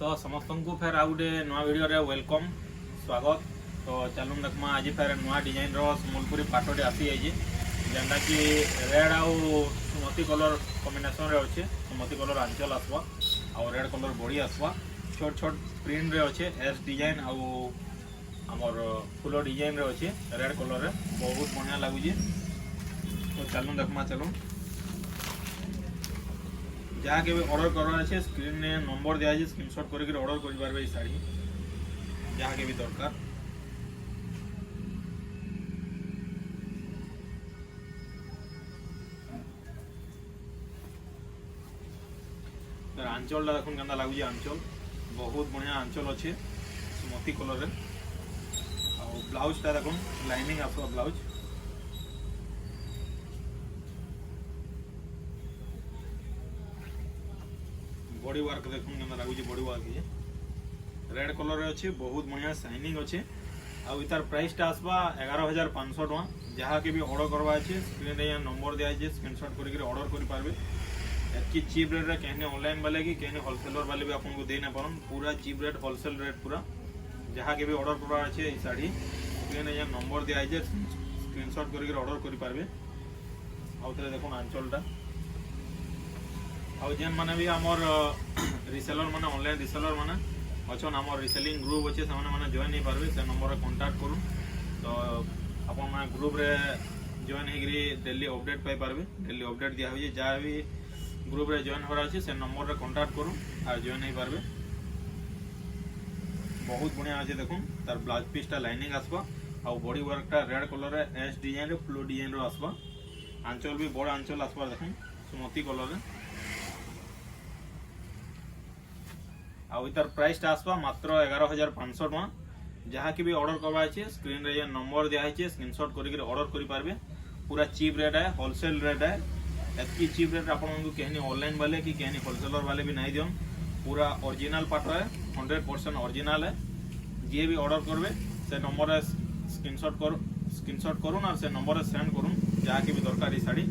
तो समस्त को फेर आउ गोटे नुआ वीडियो रे वेलकम स्वागत। तो चलूँ देखमा आज फेर नुआ डिजाइन रो सम्बलपुरी पाटटे आसी जाइए जेनटा कि रेड आउ सुमती कलर कॉम्बिनेशन रे अच्छे। सुमती कलर आंचल आसवा और रेड कलर बॉडी आसवा। छोट छोट प्रिंट रे अच्छे एस डिजाइन आउ आमर फुल डिजाइन रे अच्छे रेड कलर रे बहुत बढ़िया लगुचे। तो चलूँ देखमा चलूँ जहाँ के भी ऑर्डर करवार है स्क्रीन ने नंबर दिया है स्क्रीनशॉट करके ऑर्डर कर पारे शाड़ी जहाँ के भी दरकार। आंचल देखो के लगुच आंचल बहुत बढ़िया आंचल अच्छे सुमती कलर और ब्लाउज टा देखो लाइनिंग आसवा ब्लाउज बॉडी वर्क देखो के लगुच बॉडी वर्क रेड कलर अच्छे बहुत बढ़िया शाइनिंग अच्छे। आउ इतार प्राइस टा आसवा 11,500 टका। जहाँ के भी ऑर्डर करवा अच्छे स्क्रीन रे नंबर दिया है स्क्रीनशॉट करके ऑर्डर कर पारे। एतकी चीप रेट रे कहने ऑनलाइन वाले की कहने होलसेलर वाले भी आपको दे ना पारन पूरा चीप रेट होलसेल रेट पूरा। जहाँ के भी ऑर्डर करवा अच्छे शाड़ी स्क्रीन रे नंबर दिया है स्क्रीनशॉट करके ऑर्डर कर पारे। आउ थे देखो आंचलटा आउ जेन माने भी आमर रिसेलर माने ऑनलाइन रिसेलर माने अच्छन आमर रिसेलिंग ग्रुप अच्छे से माने जॉइन नहीं पारबे से नंबर रे कांटेक्ट करूँ। तो आपन माने ग्रुप रे जॉइन हेगरी डेली अपडेट पाई पारबे। डेली अपडेट दिया होई जहाँ भी ग्रुप रे जॉइन होरा अछि से नंबर रे कांटेक्ट करूँ और जॉइन नहीं पारबे। बहुत बढ़िया अच्छे देखो तार ब्लाउज पीस टा लाइनिंग आसबा और बॉडी वर्क टा रेड कलर रे एस डिजाइन रे फ्लो डिजाइन रो आसबा। आंचल भी बड़ आंचल आसबा देखो सुमती कलर रे आउ इतार प्राइस टा आसवा मात्र 11,500 टका। जहाँ की भी ऑर्डर करवा है स्क्रीन रे नंबर दिया है स्क्रीनशॉट करके ऑर्डर कर पारे। पूरा चीप रेट है होलसेल रेट है। एतकी चीप रेट आपको कहनी ऑनलाइन वाले कि कहनी होलसेलर वाले भी नहीं दियन पूरा ओरिजिनल पाट है 100% ओरिजिनल है। जी भी ऑर्डर करवे से नंबर स्क्रीनशॉट करूँ और से नंबर सेंड करूँ जहाँ की भी दरकार शाड़ी